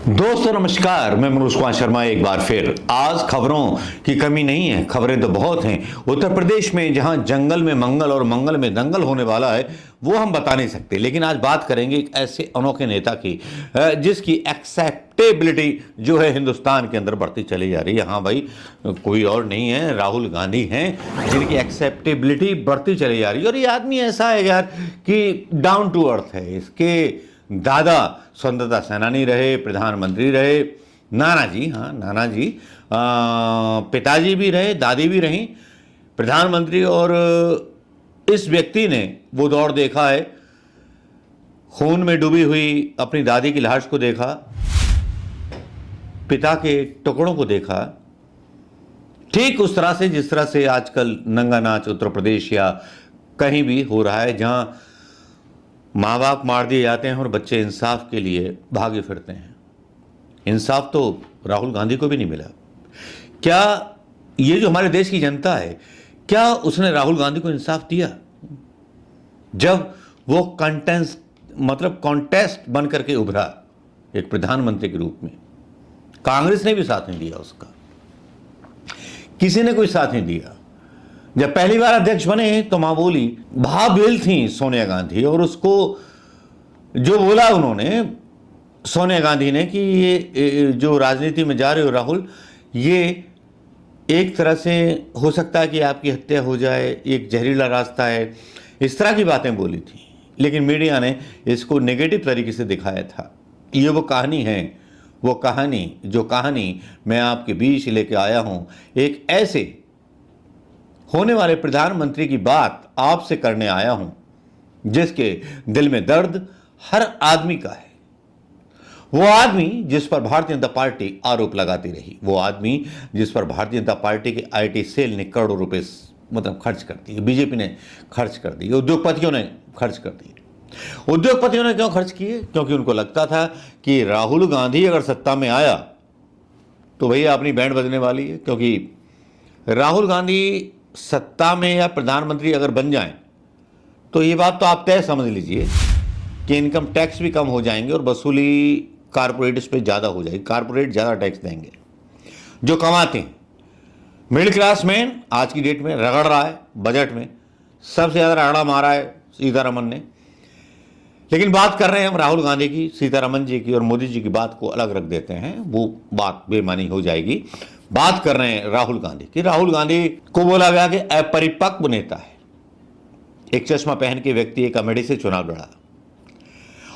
दोस्तों नमस्कार, मैं मनोज कुमार शर्मा एक बार फिर। आज खबरों की कमी नहीं है, खबरें तो बहुत हैं। उत्तर प्रदेश में जहां जंगल में मंगल और मंगल में दंगल होने वाला है वो हम बता नहीं सकते, लेकिन आज बात करेंगे एक ऐसे अनोखे नेता की जिसकी एक्सेप्टेबिलिटी जो है हिंदुस्तान के अंदर बढ़ती चली जा रही है। हाँ भाई, कोई और नहीं है, राहुल गांधी हैं जिनकी एक्सेप्टेबिलिटी बढ़ती चली जा रही है। और ये आदमी ऐसा है यार कि डाउन टू अर्थ है। इसके दादा स्वतंत्रता सेनानी रहे, प्रधानमंत्री रहे, नाना जी, हाँ नाना जी, पिताजी भी रहे, दादी भी रहीं प्रधानमंत्री। और इस व्यक्ति ने वो दौर देखा है, खून में डूबी हुई अपनी दादी की लाश को देखा, पिता के टुकड़ों को देखा, ठीक उस तरह से जिस तरह से आजकल नंगा नाच उत्तर प्रदेश या कहीं भी हो रहा है, जहां माँ बाप मार दिए जाते हैं और बच्चे इंसाफ के लिए भागे फिरते हैं। इंसाफ तो राहुल गांधी को भी नहीं मिला। क्या ये जो हमारे देश की जनता है, क्या उसने राहुल गांधी को इंसाफ दिया? जब वो कॉन्टेस्ट बन करके उभरा एक प्रधानमंत्री के रूप में, कांग्रेस ने भी साथ नहीं दिया उसका, किसी ने कोई साथ नहीं दिया। जब पहली बार अध्यक्ष बने तो मामूली भाबेल थी सोनिया गांधी, और उसको जो बोला उन्होंने, सोनिया गांधी ने, कि ये जो राजनीति में जा रहे हो राहुल, ये एक तरह से हो सकता है कि आपकी हत्या हो जाए, एक जहरीला रास्ता है, इस तरह की बातें बोली थी। लेकिन मीडिया ने इसको नेगेटिव तरीके से दिखाया था। ये वो कहानी है, वो कहानी जो कहानी मैं आपके बीच लेके आया हूं, एक ऐसे होने वाले प्रधानमंत्री की बात आपसे करने आया हूं जिसके दिल में दर्द हर आदमी का है। वो आदमी जिस पर भारतीय जनता पार्टी आरोप लगाती रही, वो आदमी जिस पर भारतीय जनता पार्टी के आईटी सेल ने करोड़ों रुपए खर्च कर दिए, बीजेपी ने खर्च कर दिए, उद्योगपतियों ने खर्च कर दिए। उद्योगपतियों ने क्यों खर्च किए? क्योंकि उनको लगता था कि राहुल गांधी अगर सत्ता में आया तो भैया अपनी बैंड बजने वाली है। क्योंकि राहुल गांधी सत्ता में या प्रधानमंत्री अगर बन जाएं तो ये बात तो आप तय समझ लीजिए कि इनकम टैक्स भी कम हो जाएंगे और वसूली कारपोरेट्स पे ज़्यादा हो जाएगी। कारपोरेट ज़्यादा टैक्स देंगे जो कमाते हैं। मिडिल क्लास मैन आज की डेट में रगड़ रहा है, बजट में सबसे ज़्यादा रगड़ा मारा है सीतारमन ने। लेकिन बात कर रहे हैं हम राहुल गांधी की, सीतारमन जी की और मोदी जी की बात को अलग रख देते हैं, वो बात बेमानी हो जाएगी। बात कर रहे हैं राहुल गांधी की। राहुल गांधी को बोला गया कि अपरिपक्व नेता है। एक चश्मा पहन के व्यक्ति एक अमेठी से चुनाव लड़ा,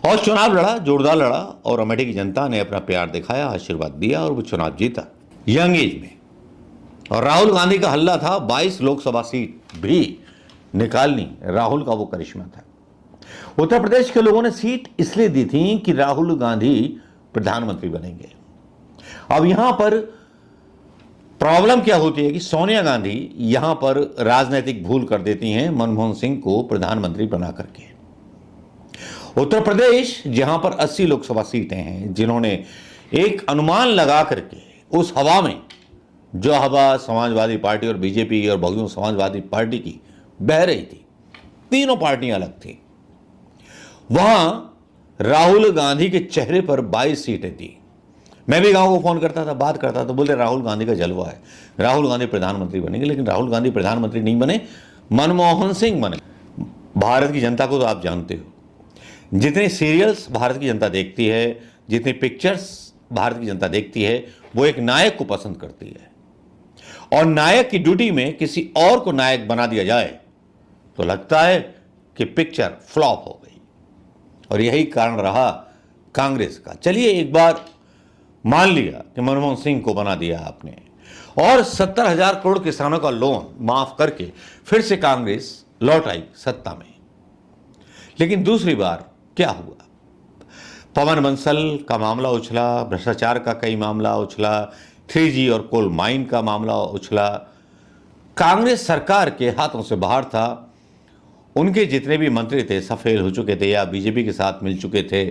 और चुनाव लड़ा, जोरदार लड़ा, और अमेठी की जनता ने अपना प्यार दिखाया, आशीर्वाद दिया और वो चुनाव जीता यंग एज में। और राहुल गांधी का हल्ला था 22 लोकसभा सीट भी निकालनी, राहुल का वो करिश्मा था। उत्तर प्रदेश के लोगों ने सीट इसलिए दी थी कि राहुल गांधी प्रधानमंत्री बनेंगे। अब यहां पर प्रॉब्लम क्या होती है कि सोनिया गांधी यहां पर राजनीतिक भूल कर देती हैं मनमोहन सिंह को प्रधानमंत्री बना करके। उत्तर प्रदेश जहां पर 80 लोकसभा सीटें हैं, जिन्होंने एक अनुमान लगा करके उस हवा में, जो हवा समाजवादी पार्टी और बीजेपी और बहुजन समाजवादी पार्टी की बह रही थी, तीनों पार्टियां अलग थी, वहां राहुल गांधी के चेहरे पर 22 सीटें थी। मैं भी गांव को फोन करता था, बात करता था, बोलते राहुल गांधी का जलवा है, राहुल गांधी प्रधानमंत्री बनेंगे। लेकिन राहुल गांधी प्रधानमंत्री नहीं बने, मनमोहन सिंह बने। भारत की जनता को तो आप जानते हो, जितने सीरियल्स भारत की जनता देखती है, जितनी पिक्चर्स भारत की जनता देखती है, वो एक नायक को पसंद करती है। और नायक की ड्यूटी में किसी और को नायक बना दिया जाए तो लगता है कि पिक्चर फ्लॉप हो गई। और यही कारण रहा कांग्रेस का। चलिए एक बार मान लिया कि मनमोहन सिंह को बना दिया आपने, और 70,000 करोड़ किसानों का लोन माफ करके फिर से कांग्रेस लौट आई सत्ता में। लेकिन दूसरी बार क्या हुआ? पवन बंसल का मामला उछला, भ्रष्टाचार का कई मामला उछला, 3G और कोल माइन का मामला उछला। कांग्रेस सरकार के हाथों से बाहर था। उनके जितने भी मंत्री थे सब फेल हो चुके थे या बीजेपी के साथ मिल चुके थे।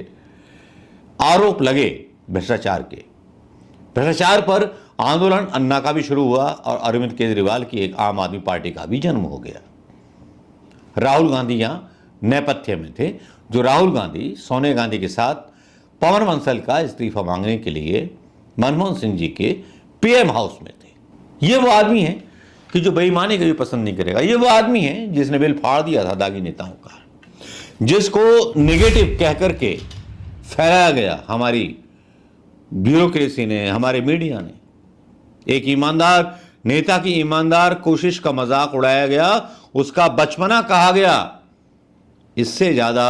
आरोप लगे भ्रष्टाचार के। भ्रष्टाचार पर आंदोलन अन्ना का भी शुरू हुआ और अरविंद केजरीवाल की एक आम आदमी पार्टी का भी जन्म हो गया। राहुल गांधी यहां नेपथ्य में थे, जो राहुल गांधी सोनिया गांधी के साथ पवन बंसल का इस्तीफा मांगने के लिए मनमोहन सिंह जी के पीएम हाउस में थे। ये वो आदमी है कि जो बेईमानी कभी पसंद नहीं करेगा। ये वो आदमी है जिसने बिल फाड़ दिया था दागी नेताओं का, जिसको नेगेटिव कह करके फैलाया गया हमारी ब्यूरोक्रेसी ने, हमारे मीडिया ने। एक ईमानदार नेता की ईमानदार कोशिश का मजाक उड़ाया गया, उसका बचपना कहा गया। इससे ज्यादा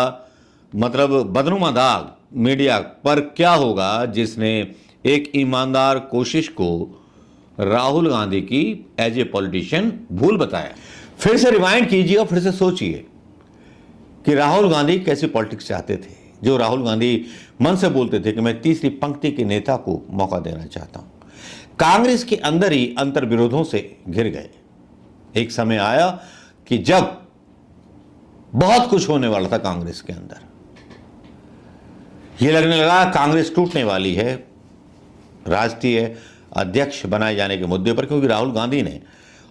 मतलब बदनुमा दाग मीडिया पर क्या होगा जिसने एक ईमानदार कोशिश को राहुल गांधी की एज ए पॉलिटिशियन भूल बताया। फिर से रिवाइंड कीजिए और फिर से सोचिए कि राहुल गांधी कैसी पॉलिटिक्स चाहते थे। जो राहुल गांधी मन से बोलते थे कि मैं तीसरी पंक्ति के नेता को मौका देना चाहता हूं। कांग्रेस के अंदर ही अंतर विरोधों से घिर गए। एक समय आया कि जब बहुत कुछ होने वाला था कांग्रेस के अंदर, यह लगने लगा कांग्रेस टूटने वाली है राष्ट्रीय अध्यक्ष बनाए जाने के मुद्दे पर, क्योंकि राहुल गांधी ने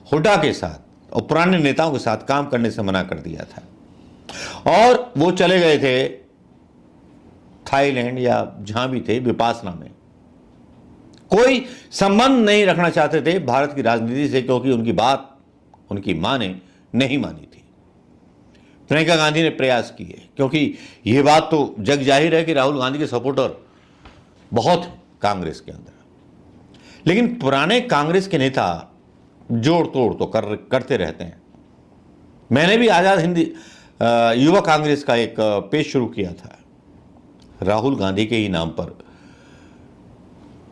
हुड्डा के साथ और पुराने नेताओं के साथ काम करने से मना कर दिया था और वो चले गए थे थाईलैंड या जहां भी थे विपासना में। कोई संबंध नहीं रखना चाहते थे भारत की राजनीति से, क्योंकि उनकी बात उनकी मां ने नहीं मानी थी। प्रियंका गांधी ने प्रयास किए, क्योंकि यह बात तो जग जाहिर है कि राहुल गांधी के सपोर्टर बहुत हैं कांग्रेस के अंदर। लेकिन पुराने कांग्रेस के नेता जोड़ तोड़ तो करते रहते हैं। मैंने भी आजाद हिंद युवा कांग्रेस का एक पेज शुरू किया था, राहुल गांधी के ही नाम पर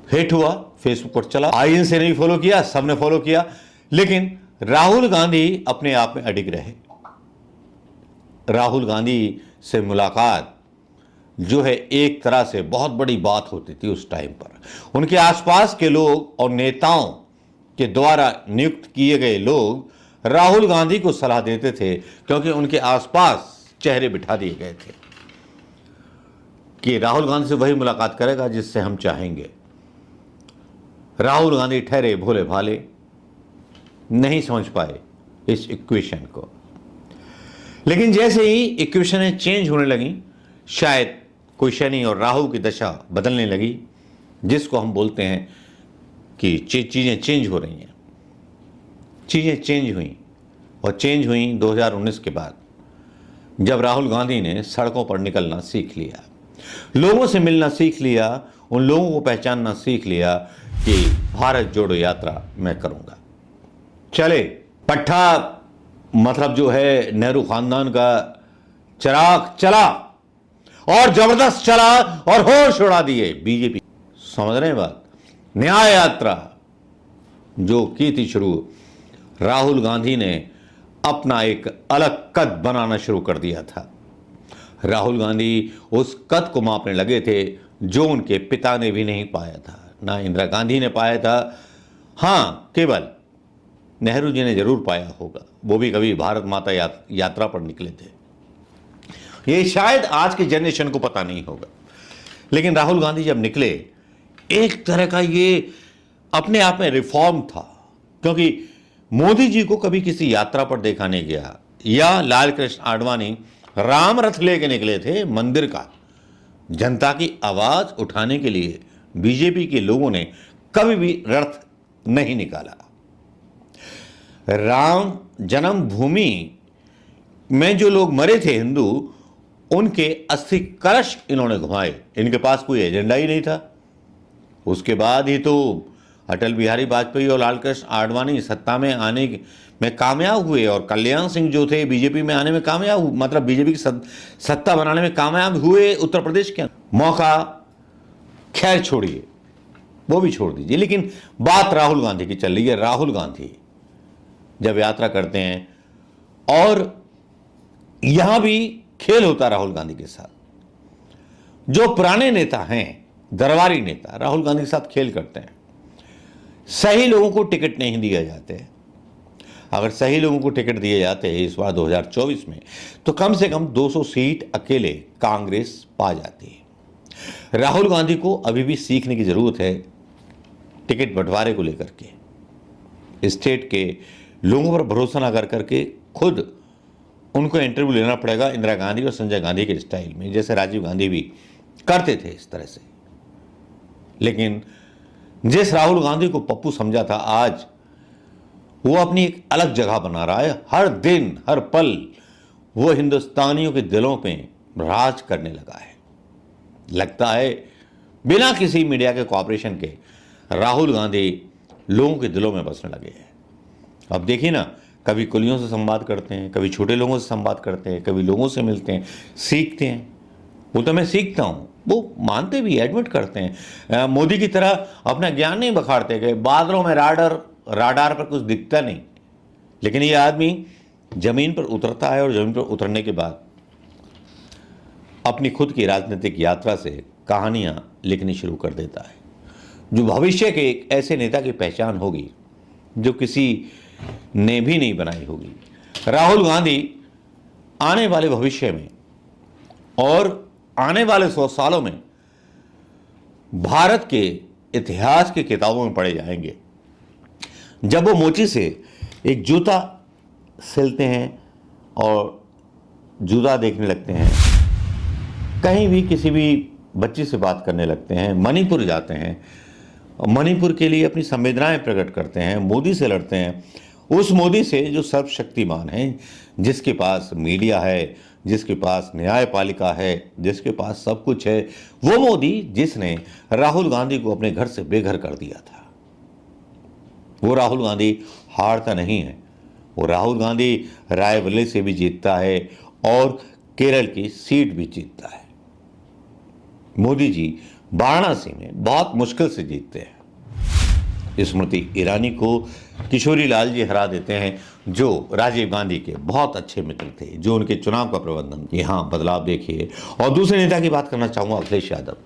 हिट हुआ, फेसबुक पर चला। आईएनसी ने भी फॉलो किया, सबने फॉलो किया, लेकिन राहुल गांधी अपने आप में अडिग रहे। राहुल गांधी से मुलाकात जो है एक तरह से बहुत बड़ी बात होती थी उस टाइम पर। उनके आसपास के लोग और नेताओं के द्वारा नियुक्त किए गए लोग राहुल गांधी को सलाह देते थे, क्योंकि उनके आसपास चेहरे बिठा दिए गए थे कि राहुल गांधी से वही मुलाकात करेगा जिससे हम चाहेंगे। राहुल गांधी ठहरे भोले भाले, नहीं समझ पाए इस इक्वेशन को। लेकिन जैसे ही इक्वेशनें चेंज होने लगी, शायद क्वेश्चनी और राहु की दशा बदलने लगी, जिसको हम बोलते हैं कि चीज़ें चेंज हो रही हैं। चीज़ें चेंज हुई और चेंज हुई 2019 के बाद, जब राहुल गांधी ने सड़कों पर निकलना सीख लिया, लोगों से मिलना सीख लिया, उन लोगों को पहचानना सीख लिया कि भारत जोड़ो यात्रा मैं करूंगा। चले पट्टा मतलब जो है नेहरू खानदान का चिराग चला और जबरदस्त चला और होश उड़ा दिए बीजेपी। समझ रहे हैं बात? न्याय यात्रा जो की थी शुरू, राहुल गांधी ने अपना एक अलग कद बनाना शुरू कर दिया था। राहुल गांधी उस कद को मापने लगे थे जो उनके पिता ने भी नहीं पाया था, ना इंदिरा गांधी ने पाया था। हाँ, केवल नेहरू जी ने जरूर पाया होगा, वो भी कभी भारत माता यात्रा पर निकले थे। ये शायद आज की जनरेशन को पता नहीं होगा, लेकिन राहुल गांधी जब निकले, एक तरह का ये अपने आप में रिफॉर्म था, क्योंकि मोदी जी को कभी किसी यात्रा पर देखा नहीं गया, या लाल कृष्ण आडवाणी राम रथ लेके निकले थे मंदिर का। जनता की आवाज उठाने के लिए बीजेपी के लोगों ने कभी भी रथ नहीं निकाला। राम जन्मभूमि में जो लोग मरे थे हिंदू, उनके अस्थि कलश इन्होंने घुमाए। इनके पास कोई एजेंडा ही नहीं था। उसके बाद ही तो अटल बिहारी वाजपेयी और लालकृष्ण आडवाणी सत्ता में आने में कामयाब हुए, और कल्याण सिंह जो थे बीजेपी में आने में कामयाब हुए, मतलब बीजेपी की सत्ता बनाने में कामयाब हुए उत्तर प्रदेश के अंदर। मौका खैर छोड़िए, वो भी छोड़ दीजिए, लेकिन बात राहुल गांधी की चल रही है। राहुल गांधी जब यात्रा करते हैं, और यहां भी खेल होता राहुल गांधी के साथ। जो पुराने नेता हैं, दरबारी नेता, राहुल गांधी के साथ खेल करते हैं। सही लोगों को टिकट नहीं दिए जाते। अगर सही लोगों को टिकट दिए जाते हैं इस बार 2024 में, तो कम से कम 200 सीट अकेले कांग्रेस पा जाती है। राहुल गांधी को अभी भी सीखने की जरूरत है टिकट बंटवारे को लेकर के। स्टेट के लोगों पर भरोसा ना कर करके खुद उनको इंटरव्यू लेना पड़ेगा, इंदिरा गांधी और संजय गांधी के स्टाइल में, जैसे राजीव गांधी भी करते थे इस तरह से। लेकिन जिस राहुल गांधी को पप्पू समझा था, आज वो अपनी एक अलग जगह बना रहा है। हर दिन हर पल वो हिंदुस्तानियों के दिलों पे राज करने लगा है। लगता है बिना किसी मीडिया के कोऑपरेशन के राहुल गांधी लोगों के दिलों में बसने लगे हैं। अब देखिए ना, कभी कुलियों से संवाद करते हैं, कभी छोटे लोगों से संवाद करते हैं, कभी लोगों से मिलते हैं, सीखते हैं। वो तो मैं सीखता हूँ, वो मानते भी, एडमिट करते हैं। मोदी की तरह अपना ज्ञान नहीं बखाड़ते कि बादलों में राडार पर कुछ दिखता नहीं, लेकिन ये आदमी जमीन पर उतरता है और जमीन पर उतरने के बाद अपनी खुद की राजनीतिक यात्रा से कहानियां लिखनी शुरू कर देता है, जो भविष्य के एक ऐसे नेता की पहचान होगी जो किसी ने भी नहीं बनाई होगी। राहुल गांधी आने वाले भविष्य में और आने वाले 100 सालों में भारत के इतिहास की किताबों में पढ़े जाएंगे। जब वो मोची से एक जूता सिलते हैं और जूता देखने लगते हैं, कहीं भी किसी भी बच्ची से बात करने लगते हैं, मणिपुर जाते हैं, मणिपुर के लिए अपनी संवेदनाएं प्रकट करते हैं, मोदी से लड़ते हैं, उस मोदी से जो सर्वशक्तिमान है, जिसके पास मीडिया है, जिसके पास न्यायपालिका है, जिसके पास सब कुछ है, वो मोदी जिसने राहुल गांधी को अपने घर से बेघर कर दिया था। वो राहुल गांधी हारता नहीं है, वो राहुल गांधी रायबरेली से भी जीतता है और केरल की सीट भी जीतता है। मोदी जी वाराणसी में बहुत मुश्किल से जीतते हैं। स्मृति ईरानी को किशोरी लाल जी हरा देते हैं, जो राजीव गांधी के बहुत अच्छे मित्र थे, जो उनके चुनाव का प्रबंधन। यहाँ बदलाव देखिए। और दूसरे नेता की बात करना चाहूंगा, अखिलेश यादव।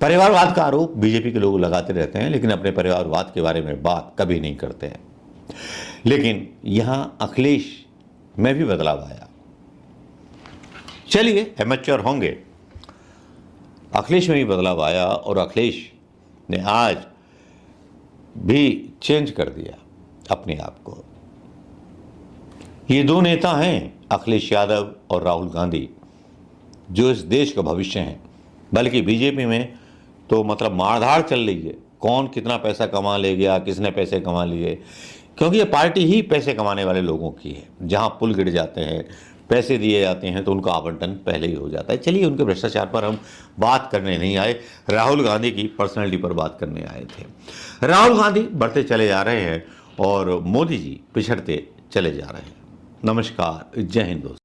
परिवारवाद का आरोप बीजेपी के लोग लगाते रहते हैं, लेकिन अपने परिवारवाद के बारे में बात कभी नहीं करते हैं। लेकिन यहां अखिलेश में भी बदलाव आया। चलिए, एमेच्योर होंगे, अखिलेश में भी बदलाव आया और अखिलेश ने आज भी चेंज कर दिया अपने आप को। ये दो नेता हैं, अखिलेश यादव और राहुल गांधी, जो इस देश का भविष्य हैं। बल्कि बीजेपी में तो मतलब मारधाड़ चल रही है, कौन कितना पैसा कमा ले गया, किसने पैसे कमा लिए, क्योंकि ये पार्टी ही पैसे कमाने वाले लोगों की है। जहां पुल गिर जाते हैं, पैसे दिए जाते हैं, तो उनका आवंटन पहले ही हो जाता है। चलिए, उनके भ्रष्टाचार पर हम बात करने नहीं आए, राहुल गांधी की पर्सनैलिटी पर बात करने आए थे। राहुल गांधी बढ़ते चले जा रहे हैं और मोदी जी पिछड़ते चले जा रहे हैं। नमस्कार, जय हिंद दोस्तों।